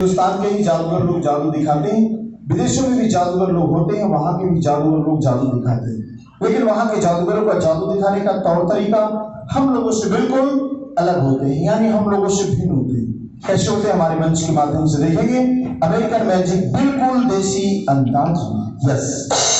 हिंदुस्तान के ही जादूगर लोग जादू दिखाते हैं, विदेशों में भी जादूगर लोग होते हैं, वहां के भी जादूगर लोग जादू दिखाते हैं, लेकिन वहां के जादूगरों का जादू दिखाने का तौर तरीका हम लोगों से बिल्कुल अलग होते हैं, यानी हम लोगों से भिन्न होते हैं। कैसे होते हैं हमारे मंच के माध्यम से देखेंगे। अमेरिकन मैजिक बिल्कुल देसी अंदाज में। यस